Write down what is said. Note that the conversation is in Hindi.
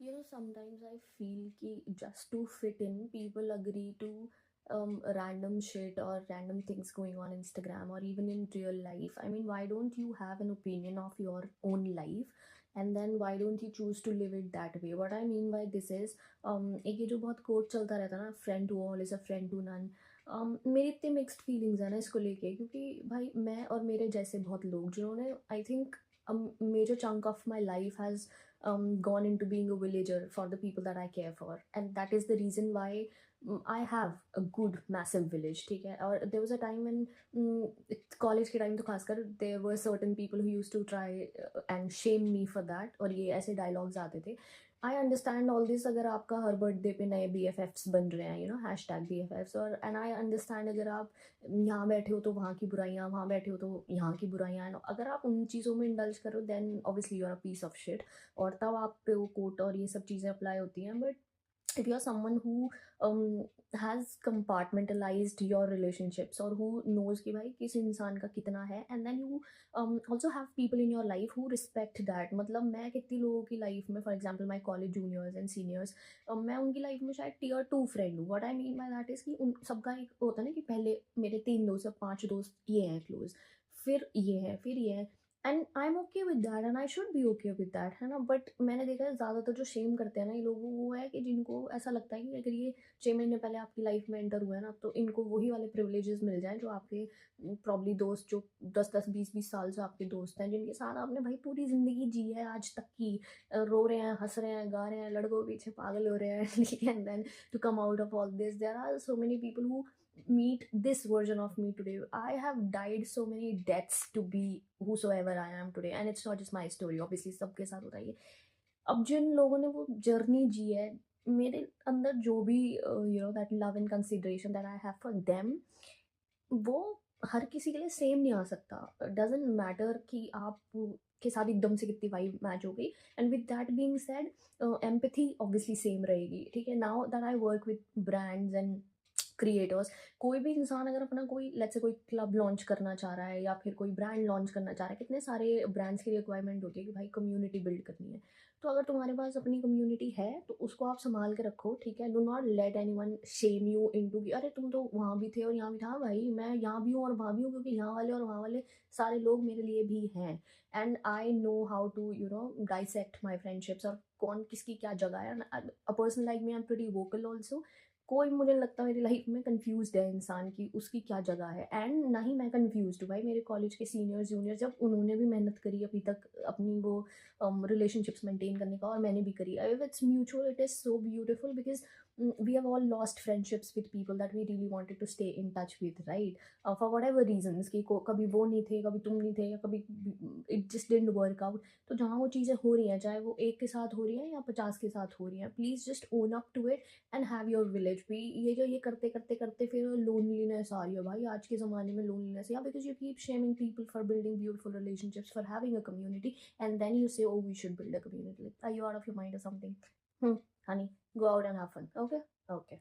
Sometimes I feel ki just to fit in, people agree to random shit or random things going on Instagram or even in real life. I mean, why don't you have an opinion of your own life? And then why don't you choose to live it that way? What I mean by this is, एक ये जो बहुत कोट चलता रहता है ना, friend to all is a friend to none. मेरी इतने मिक्स्ड फीलिंग्स है ना इसको लेके, क्योंकि भाई मैं और मेरे जैसे बहुत लोग जिन्होंने I think major chunk of my life has gone into being a villager for the people that I care for, and that is the reason why I have a good massive village. ठीक है, और there was a time when college के टाइम तो खासकर there were certain people who used to try and shame me for that, और ये ऐसे डायलॉग्स आते थे. आई अंडरस्टैंड ऑल दिस, अगर आपका हर बर्थडे पे नए BFFs बन रहे हैं, हैशटैग BFFs, और एंड आई अंडरस्टैंड अगर आप यहाँ बैठे हो तो वहाँ की बुराइयाँ, वहाँ बैठे हो तो यहाँ की बुराइयाँ, अगर आप उन चीज़ों में इंडल्ज करो then obviously you are a piece of shit, और तब आप पे वो कोट और ये सब चीज़ें अप्लाई होती हैं. But if you're someone who has compartmentalized your relationships, or who knows कि भाई किस इंसान का कितना है, and then you also have people in your life who respect that. मतलब मैं कितनी लोगों की लाइफ में, for example my college juniors and seniors, मैं उनकी लाइफ में शायद tier 2 फ्रेंड हूँ. What I mean by that is कि उन सबका एक होता है ना कि पहले मेरे 3 दोस्त या 5 दोस्त ये हैं क्लोज, फिर ये है, फिर ये है, and I am okay with that and I should be okay with that, है ना. बट मैंने देखा है ज़्यादातर जो शेम करते हैं ना ये लोग, वो है कि जिनको ऐसा लगता है कि अगर ये 6 महीने पहले आपकी लाइफ में एंटर हुआ है ना, तो इनको वही वाले प्रिविलेजेस मिल जाएं जो आपके प्रॉब्ली दोस्त जो 10-10 20-20 साल से आपके दोस्त हैं, जिनके साथ आपने भाई पूरी ज़िंदगी जी है आज तक की, रो रहे हैं, हंस रहे हैं, गा रहे हैं, लड़कों के पीछे पागल हो रहे हैं. And then to come out of all this there are so many people who meet this version of me today. I have died so many deaths to be whosoever I am today, and it's not just my story, obviously सबके साथ होता है ये. अब जिन लोगों ने वो जर्नी जी है, मेरे अंदर जो भी that love and consideration that I have for them, वो हर किसी के लिए सेम नहीं आ सकता. डजेंट मैटर कि आप के साथ एकदम से कितनी वाइब मैच हो गई. And with that being said, empathy obviously same रहेगी. ठीक है, now that I work with brands and creators, कोई भी इंसान अगर अपना कोई लेट्स से कोई क्लब लॉन्च करना चाह रहा है या फिर कोई ब्रांड लॉन्च करना चाह रहा है, कितने सारे ब्रांड्स की रिक्वायरमेंट होती है कि भाई कम्युनिटी बिल्ड करनी है. तो अगर तुम्हारे पास अपनी कम्युनिटी है तो उसको आप संभाल के रखो. ठीक है, do not let anyone Shem you into कि अरे तुम तो वहाँ भी थे और यहाँ भी था. भाई मैं यहाँ भी हूँ और वहाँ भी हूँ, क्योंकि यहाँ वाले और वहाँ वाले सारे लोग मेरे लिए भी हैं. And I know how to dissect my friendships, और कौन किसकी क्या जगह है. A person like me I am pretty vocal also. कोई मुझे नहीं लगता मेरी लाइफ में कंफ्यूज है इंसान की उसकी क्या जगह है, एंड ना ही मैं कंफ्यूज हूँ. भाई मेरे कॉलेज के सीनियर्स जूनियर जब उन्होंने भी मेहनत करी अभी तक अपनी वो रिलेशनशिप्स मेंटेन करने का, और मैंने भी करी. If it's mutual it is so beautiful, because we have all lost friendships with people that we really wanted to stay in touch with, right, for whatever reasons, कि कभी वो नहीं थे, कभी तुम नहीं थे, या कभी it just didn't work out. तो जहाँ वो चीज़ें हो रही हैं, चाहे वो एक के साथ हो रही हैं या 50 के साथ हो रही हैं, please just own up to it and have your village भी. ये जो ये करते करते करते फिर लोनलीनेस आ रही है भाई आज के ज़माने में. लोनलीनेस, या because you keep shaming people for building beautiful relationships, for having a community, and then you say oh we should build a community. Are you out of your mind or something? Honey, go out and have fun. Okay. Okay.